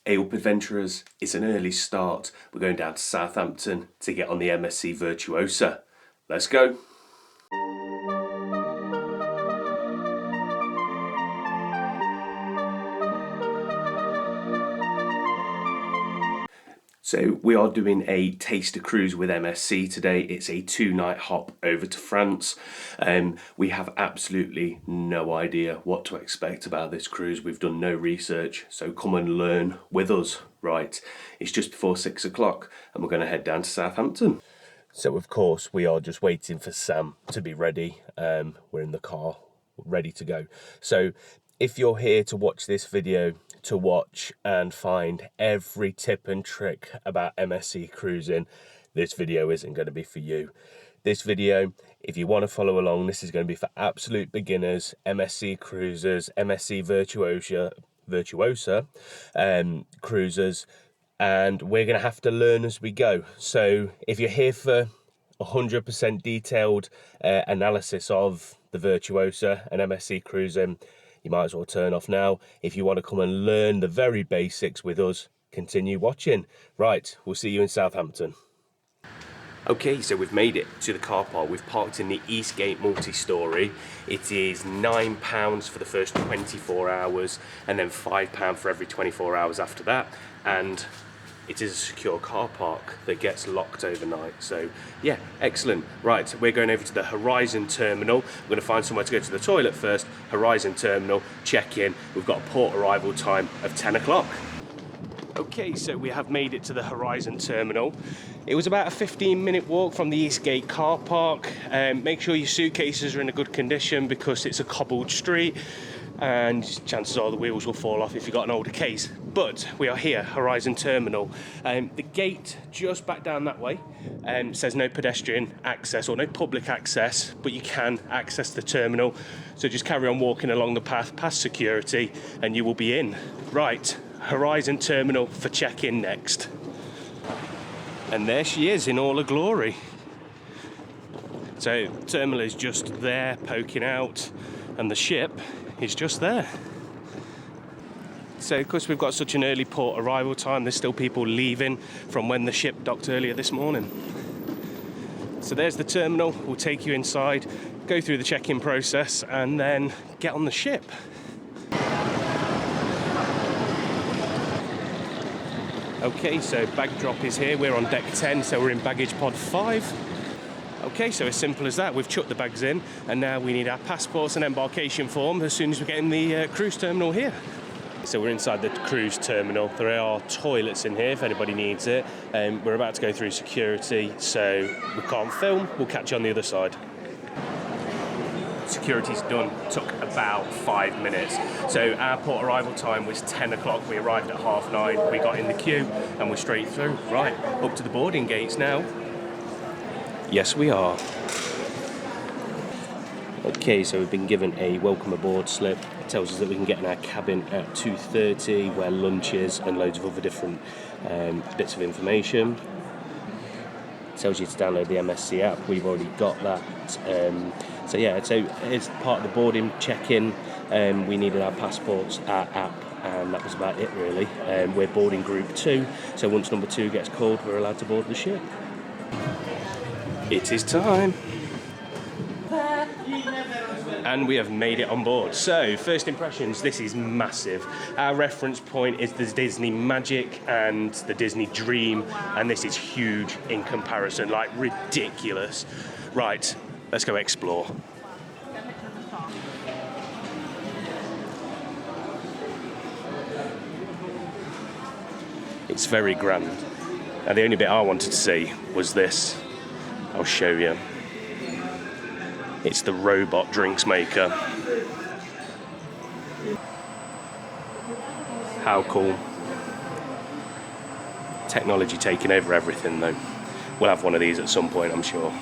Hey up adventurers, it's an early start. We're going down to Southampton to get on the MSC Virtuosa. Let's go. So we are doing a taster cruise with MSC today. It's a 2-night hop over to France. We have absolutely no idea what to expect about this cruise. We've done no research, so come and learn with us. Right, it's just before 6 o'clock and we're going to head down to Southampton. So of course we are just waiting for Sam to be ready. We're in the car, ready to go. So if you're here to watch this video, to watch and find every tip and trick about MSC cruising, this video isn't going to be for you. This video, if you want to follow along, this is going to be for absolute beginners, MSC cruisers, MSC Virtuosa cruisers, and we're going to have to learn as we go. So if you're here for 100% detailed analysis of the Virtuosa and MSC cruising, you might as well turn off now. If you want to come and learn the very basics with us, continue watching. Right, we'll see you in Southampton. Okay, so we've made it to the car park. We've parked in the Eastgate multi-storey. It is £9 for the first 24 hours and then £5 for every 24 hours after that. And it is a secure car park that gets locked overnight. So yeah, excellent. Right, we're going over to the Horizon Terminal. We're going to find somewhere to go to the toilet first. Horizon Terminal, check in. We've got a port arrival time of 10 o'clock. Okay, so we have made it to the Horizon Terminal. It was about a 15-minute walk from the Eastgate car park. Make sure your suitcases are in a good condition because it's a cobbled street and chances are the wheels will fall off if you've got an older case. But we are here, Horizon Terminal. The gate just back down that way says no pedestrian access or no public access, but you can access the terminal. So just carry on walking along the path past security and you will be in. Right, Horizon Terminal for check-in next. And there she is in all her glory. So terminal is just there poking out and the ship is just there. So because we've got such an early port arrival time, there's still people leaving from when the ship docked earlier this morning. So there's the terminal. We'll take you inside, go through the check-in process and then get on the ship. Okay, so bag drop is here. We're on deck 10, so we're in baggage pod 5. Okay, so as simple as that, we've chucked the bags in and now we need our passports and embarkation form as soon as we get in the cruise terminal here. So we're inside the cruise terminal. There are toilets in here if anybody needs it. We're about to go through security, so we can't film. We'll catch you on the other side. Security's done, took about 5 minutes. So our port arrival time was 10 o'clock. We arrived at 9:30. We got in the queue and we're straight through. Right, up to the boarding gates now. Yes, we are. Okay, so we've been given a welcome aboard slip. It tells us that we can get in our cabin at 2:30, where lunch is, and loads of other different bits of information. It tells you to download the MSC app. We've already got that. So yeah, so as part of the boarding check-in, we needed our passports, our app, and that was about it really. We're boarding group 2, so once number 2 gets called, we're allowed to board the ship. It is time. And we have made it on board. So, first impressions, this is massive. Our reference point is the Disney Magic and the Disney Dream, and this is huge in comparison, like ridiculous. Right, let's go explore. It's very grand. And the only bit I wanted to see was this. I'll show you. It's the robot drinks maker. How cool. Technology taking over everything though. We'll have one of these at some point, I'm sure.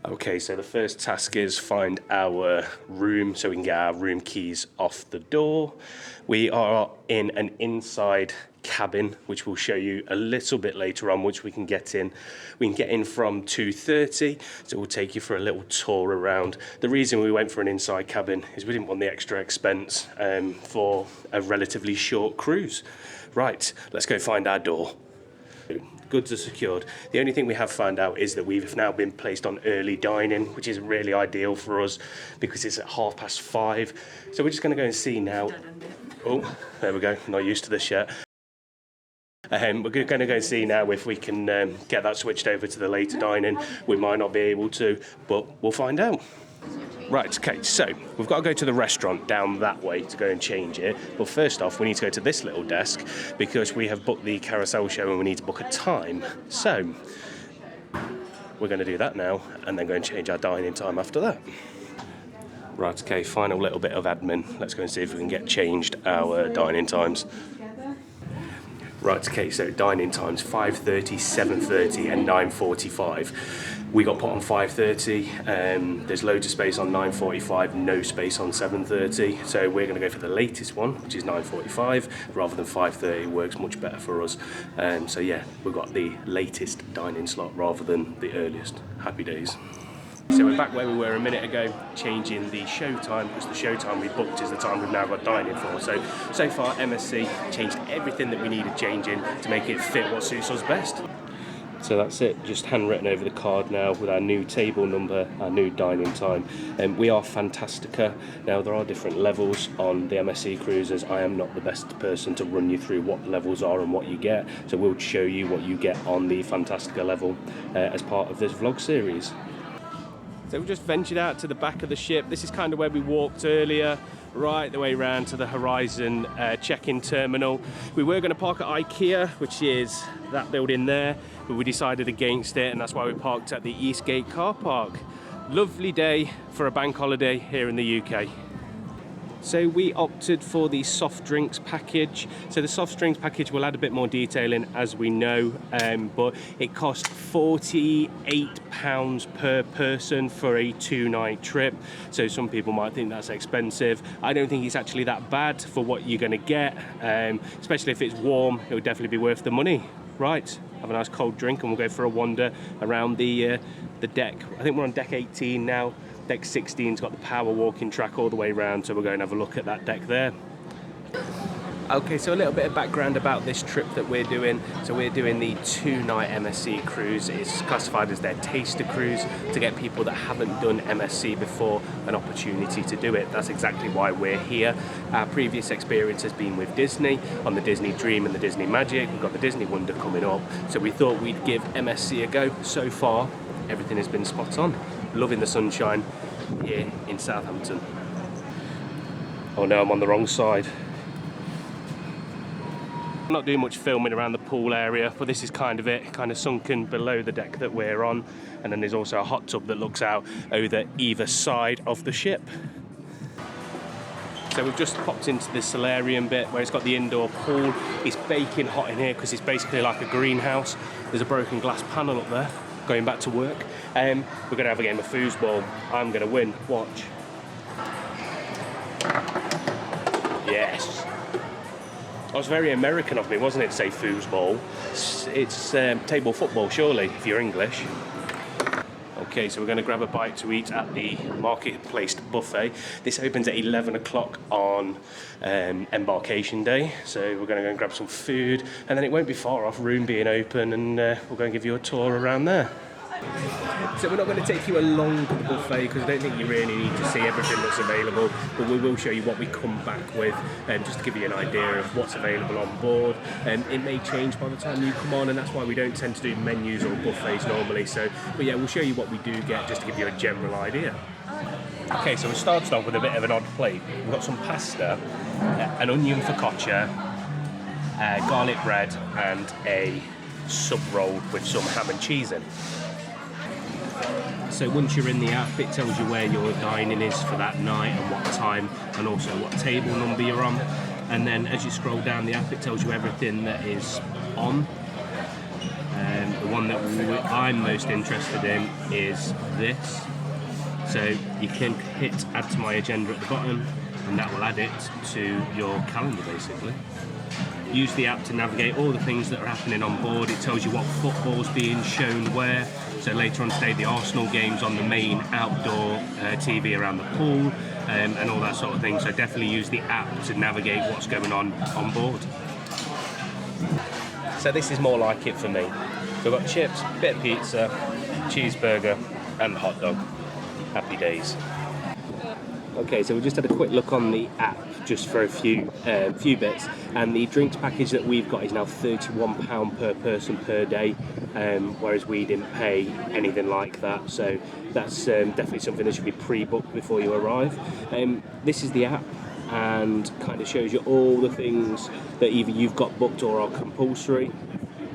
Okay, so the first task is find our room so we can get our room keys off the door. We are in an inside cabin, which we'll show you a little bit later on, which we can get in. We can get in from 2:30, so we'll take you for a little tour around. The reason we went for an inside cabin is we didn't want the extra expense for a relatively short cruise. Right, let's go find our door. Goods are secured. The only thing we have found out is that we've now been placed on early dining, which is really ideal for us because it's at 5:30. So we're just going to go and see now. Oh, there we go. Not used to this yet. We're going to go and see now if we can get that switched over to the later dining. We might not be able to, but we'll find out. Right, okay, so we've got to go to the restaurant down that way to go and change it. But first off, we need to go to this little desk because we have booked the carousel show and we need to book a time. So we're going to do that now and then go and change our dining time after that. Right, okay, final little bit of admin. Let's go and see if we can get changed our dining times. Right, okay, so dining times 5:30, 7:30 and 9:45. We got put on 5:30, there's loads of space on 9:45, no space on 7:30, so we're going to go for the latest one, which is 9:45, rather than 5:30, it works much better for us. So yeah, we've got the latest dining slot rather than the earliest. Happy days. So we're back where we were a minute ago, changing the show time, because the show time we booked is the time we've now got dining for. So far MSC changed everything that we needed changing to make it fit what suits us best. So that's it, just handwritten over the card now with our new table number, our new dining time. We are Fantastica. Now there are different levels on the MSC cruises. I am not the best person to run you through what levels are and what you get. So we'll show you what you get on the Fantastica level as part of this vlog series. So we just ventured out to the back of the ship. This is kind of where we walked earlier, right the way around to the Horizon check-in terminal. We were going to park at IKEA, which is that building there, but we decided against it, and that's why we parked at the Eastgate car park. Lovely day for a bank holiday here in the UK. So we opted for the soft drinks package. So the soft drinks package will add a bit more detail in as we know, but it cost £48 per person for a 2-night trip. So some people might think that's expensive. I don't think it's actually that bad for what you're going to get, especially if it's warm. It would definitely be worth the money. Right, have a nice cold drink and we'll go for a wander around the deck. I think we're on deck 18 now. Deck 16's got the power walking track all the way around, so we'll go and have a look at that deck there. Okay, so a little bit of background about this trip that we're doing. So we're doing the 2-night MSC cruise. It's classified as their taster cruise to get people that haven't done MSC before an opportunity to do it. That's exactly why we're here. Our previous experience has been with Disney on the Disney Dream and the Disney Magic. We've got the Disney Wonder coming up, so we thought we'd give MSC a go. So far, everything has been spot on. Loving the sunshine here in Southampton. Oh no, I'm on the wrong side. I'm not doing much filming around the pool area, but this is kind of it, kind of sunken below the deck that we're on. And then there's also a hot tub that looks out over either side of the ship. So we've just popped into the solarium bit where it's got the indoor pool. It's baking hot in here because it's basically like a greenhouse. There's a broken glass panel up there. Going back to work. We're going to have a game of foosball. I'm going to win. Watch. Yes. That was very American of me, wasn't it, to say foosball? It's table football, surely, if you're English. Okay, so we're going to grab a bite to eat at the Marketplace buffet. This opens at 11 o'clock on embarkation day, so we're going to go and grab some food, and then it won't be far off, room being open, and we'll go and give you a tour around there. So we're not going to take you along to the buffet because I don't think you really need to see everything that's available, but we will show you what we come back with, just to give you an idea of what's available on board. It may change by the time you come on, and that's why we don't tend to do menus or buffets normally. But yeah, we'll show you what we do get just to give you a general idea. Okay, so we started off with a bit of an odd plate. We've got some pasta, an onion focaccia, garlic bread, and a sub roll with some ham and cheese in. So once you're in the app, it tells you where your dining is for that night and what time, and also what table number you're on. And then as you scroll down the app, it tells you everything that is on. The one that I'm most interested in is this. So you can hit add to my agenda at the bottom, and that will add it to your calendar basically. Use the app to navigate all the things that are happening on board. It tells you what football's being shown where. So later on today, the Arsenal game's on the main outdoor TV around the pool, and all that sort of thing. So definitely use the app to navigate what's going on board. So this is more like it for me. So we've got chips, bit of pizza, cheeseburger, and hot dog. Happy days. Okay, so we just had a quick look on the app just for a few bits, and the drinks package that we've got is now £31 per person per day, whereas we didn't pay anything like that, so that's definitely something that should be pre-booked before you arrive. This is the app, and kind of shows you all the things that either you've got booked or are compulsory.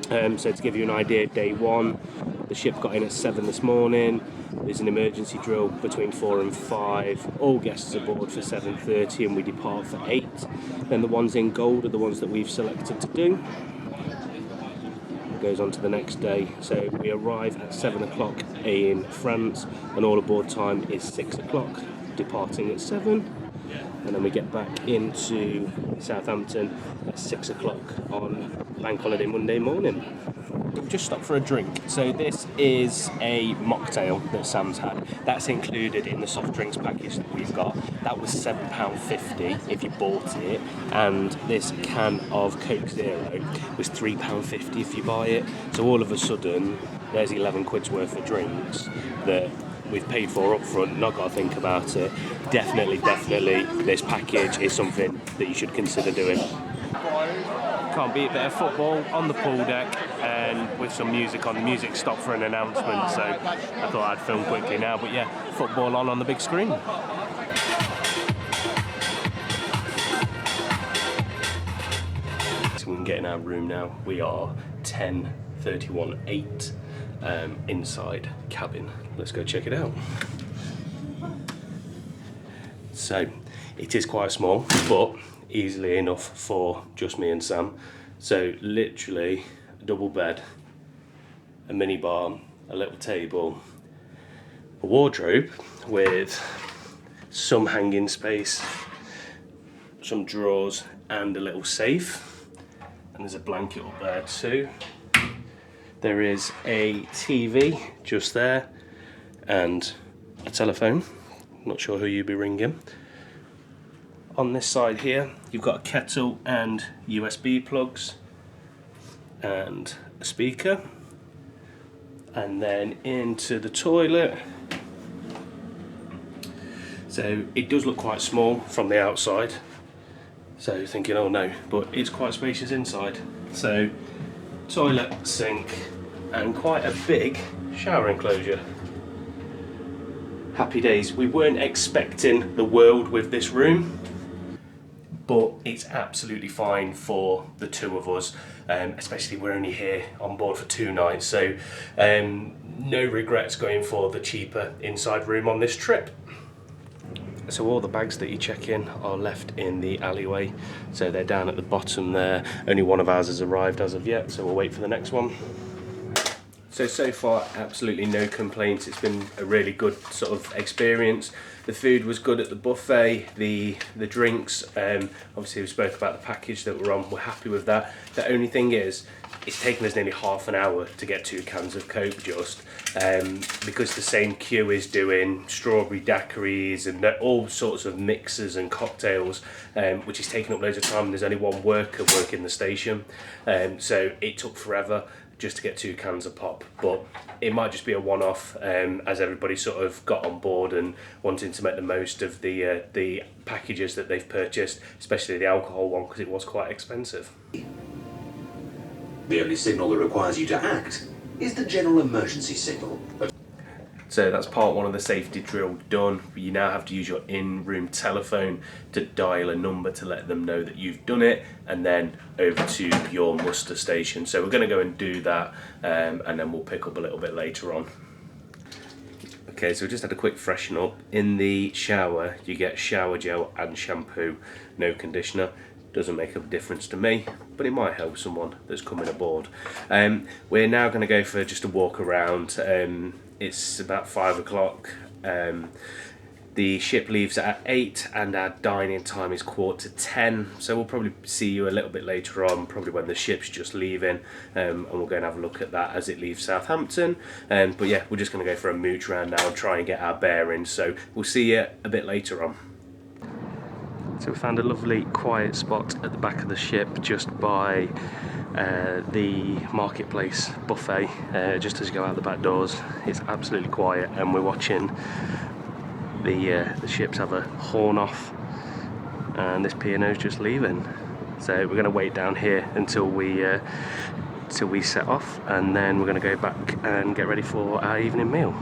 So to give you an idea, day one, the ship got in at 7 this morning. There's an emergency drill between 4 and 5. All guests aboard for 7:30, and we depart for 8. Then the ones in gold are the ones that we've selected to do. It goes on to the next day. So we arrive at 7 o'clock in France, and all aboard time is 6 o'clock, departing at 7. And then we get back into Southampton at 6 o'clock on Bank Holiday Monday morning. We've just stopped for a drink. So this is a mocktail that Sam's had. That's included in the soft drinks package that we've got. That was £7.50 if you bought it, and this can of Coke Zero was £3.50 if you buy it. So all of a sudden, there's 11 quid's worth of drinks that we've paid for up front, not got to think about it. Definitely, this package is something that you should consider doing. Can't beat a bit of football on the pool deck, and with some music on. The music stopped for an announcement, so I thought I'd film quickly now. But yeah, football on the big screen. So we can get in our room now. We are 10:31:8 inside cabin. Let's go check it out. So it is quite small, but easily enough for just me and Sam. So literally a double bed, a mini bar, a little table, a wardrobe with some hanging space, some drawers, and a little safe. And there's a blanket up there too. There is a TV just there, and a telephone. Not sure who you'd be ringing. On this side here, you've got a kettle and USB plugs and a speaker. And then into the toilet. So it does look quite small from the outside. So you're thinking, oh no, but it's quite spacious inside. So toilet, sink, and quite a big shower enclosure. Happy days. We weren't expecting the world with this room, but it's absolutely fine for the two of us, especially we're only here on board for 2 nights, so no regrets going for the cheaper inside room on this trip. So all the bags that you check in are left in the alleyway, so they're down at the bottom there. Only one of ours has arrived as of yet, so we'll wait for the next one. So far, absolutely no complaints. It's been a really good sort of experience. The food was good at the buffet, the drinks, obviously we spoke about the package that we're on, we're happy with that. The only thing is, it's taken us nearly half an hour to get 2 cans of Coke just, because the same queue is doing strawberry daiquiris and all sorts of mixers and cocktails, which is taking up loads of time, and there's only one worker working the station, so it took forever just to get 2 cans of pop. But it might just be a one-off, as everybody sort of got on board and wanting to make the most of the packages that they've purchased, especially the alcohol one, because it was quite expensive. The only signal that requires you to act is the general emergency signal. So that's part 1 of the safety drill done. You now have to use your in-room telephone to dial a number to let them know that you've done it, and then over to your muster station. So we're going to go and do that, and then we'll pick up a little bit later on. Okay, so we just had a quick freshen up. In the shower, you get shower gel and shampoo, no conditioner. Doesn't make a difference to me, but it might help someone that's coming aboard. We're now going to go for just a walk around. It's about 5 o'clock. The ship leaves at 8 and our dining time is 9:45, so we'll probably see you a little bit later on, probably when the ship's just leaving, and we'll go and have a look at that as it leaves Southampton. But yeah, we're just going to go for a mooch round now and try and get our bearings, so we'll see you a bit later on. So we found a lovely quiet spot at the back of the ship just by the marketplace buffet, just as you go out the back doors. It's absolutely quiet and we're watching the ships have a horn off and this P&O's just leaving. So we're going to wait down here until we set off, and then we're going to go back and get ready for our evening meal.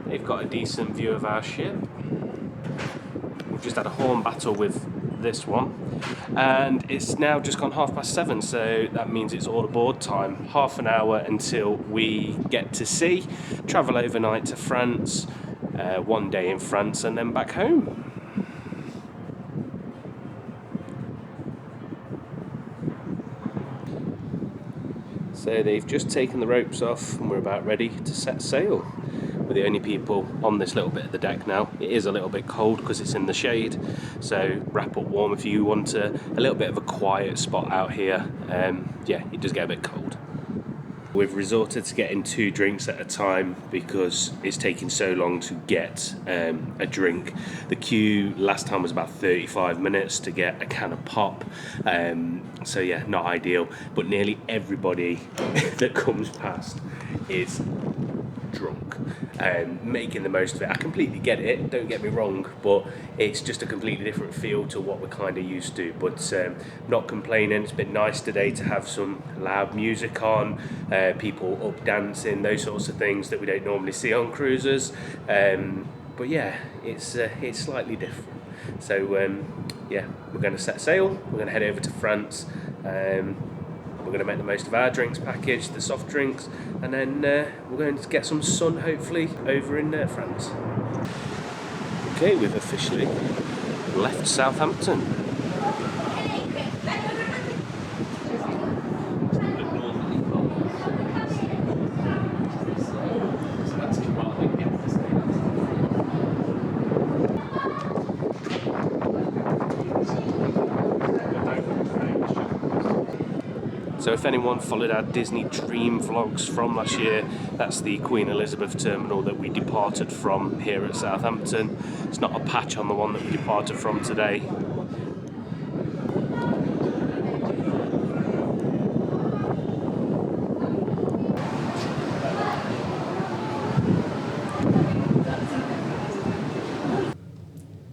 They've got a decent view of our ship. We've just had a horn battle with this one, and it's now just gone 7:30, so that means it's all aboard time. Half an hour until we get to sea, travel overnight to France, 1 day in France, and then back home. So they've just taken the ropes off and we're about ready to set sail. We're the only people on this little bit of the deck now. It is a little bit cold because it's in the shade, so wrap up warm if you want a little bit of a quiet spot out here. Yeah, it does get a bit cold. We've resorted to getting 2 drinks at a time because it's taking so long to get a drink. The queue last time was about 35 minutes to get a can of pop. So yeah, not ideal, but nearly everybody that comes past is drunk and making the most of it. I completely get it, don't get me wrong, but it's just a completely different feel to what we're kind of used to. But not complaining. It's been nice today to have some loud music on, people up dancing, those sorts of things that we don't normally see on cruises. But yeah, it's slightly different. So yeah, we're going to set sail. We're going to head over to France. We're going to make the most of our drinks package, the soft drinks, and then we're going to get some sun, hopefully, over in France. Okay, we've officially left Southampton. So if anyone followed our Disney Dream vlogs from last year, that's the Queen Elizabeth terminal that we departed from here at Southampton. It's not a patch on the one that we departed from today.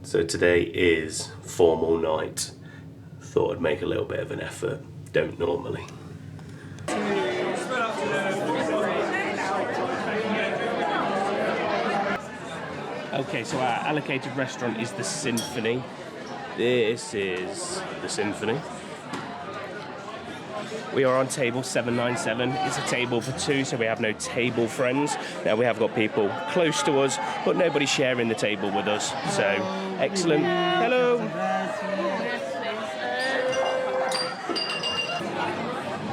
So today is formal night. Thought I'd make a little bit of an effort. Don't normally. Okay, so our allocated restaurant is the Symphony. This is the Symphony. We are on table 797. It's a table for 2, so we have no table friends. Now we have got people close to us, but nobody sharing the table with us. So, excellent. Hello.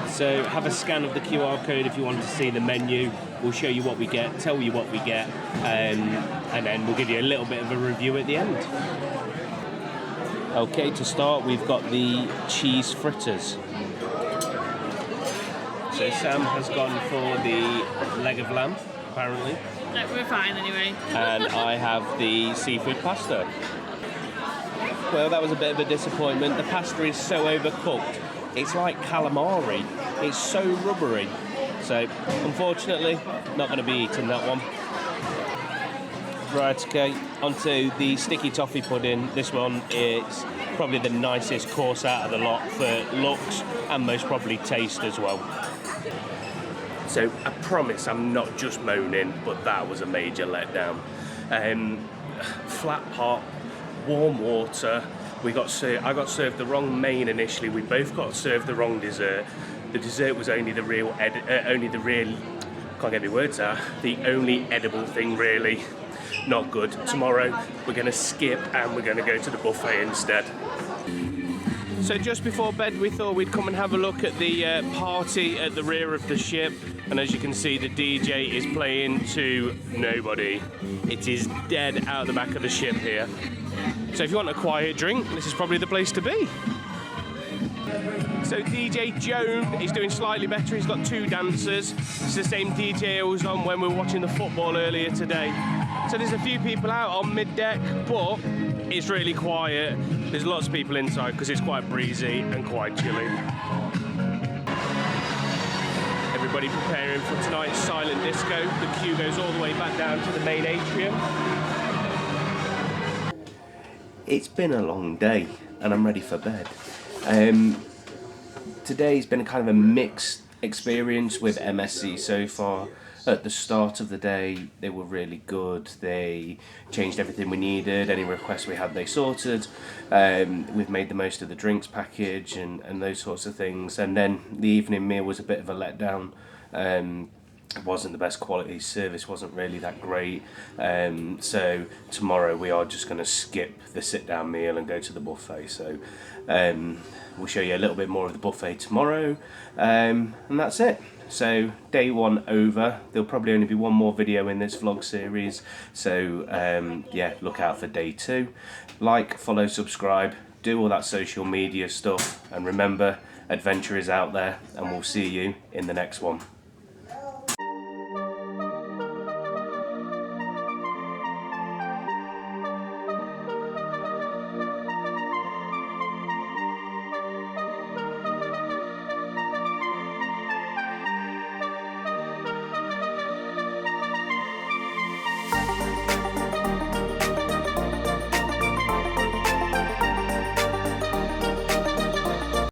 So have a scan of the QR code if you want to see the menu. We'll show you what we get, tell you what we get, and then we'll give you a little bit of a review at the end. Okay, to start, we've got the cheese fritters. So Sam has gone for the leg of lamb, apparently. No, we're fine anyway. And I have the seafood pasta. Well, that was a bit of a disappointment. The pasta is so overcooked. It's like calamari. It's so rubbery. So, unfortunately, not going to be eating that one. Right, okay, onto the sticky toffee pudding. This one is probably the nicest course out of the lot for looks and most probably taste as well. So I promise I'm not just moaning, but that was a major letdown. Flat pot, warm water. I got served the wrong main initially. We both got served the wrong dessert. The dessert was only the only edible thing really. Not good. Tomorrow we're going to skip and we're going to go to the buffet instead. So just before bed we thought we'd come and have a look at the party at the rear of the ship, and as you can see the DJ is playing to nobody. It is dead out the back of the ship here. So if you want a quiet drink, this is probably the place to be. So DJ Joan is doing slightly better. He's got 2 dancers. It's the same DJ I was on when we were watching the football earlier today. So there's a few people out on mid-deck, but it's really quiet. There's lots of people inside because it's quite breezy and quite chilly. Everybody preparing for tonight's silent disco. The queue goes all the way back down to the main atrium. It's been a long day and I'm ready for bed. Today's been kind of a mixed experience with MSC so far. At the start of the day, they were really good. They changed everything we needed. Any requests we had, they sorted. We've made the most of the drinks package and those sorts of things. And then the evening meal was a bit of a letdown. It wasn't the best quality. Service wasn't really that great. So tomorrow we are just going to skip the sit-down meal and go to the buffet. So we'll show you a little bit more of the buffet tomorrow. And that's it. So day 1 over. There'll probably only be one more video in this vlog series. So yeah, look out for day 2. Like, follow, subscribe, do all that social media stuff. And remember, adventure is out there, and we'll see you in the next one.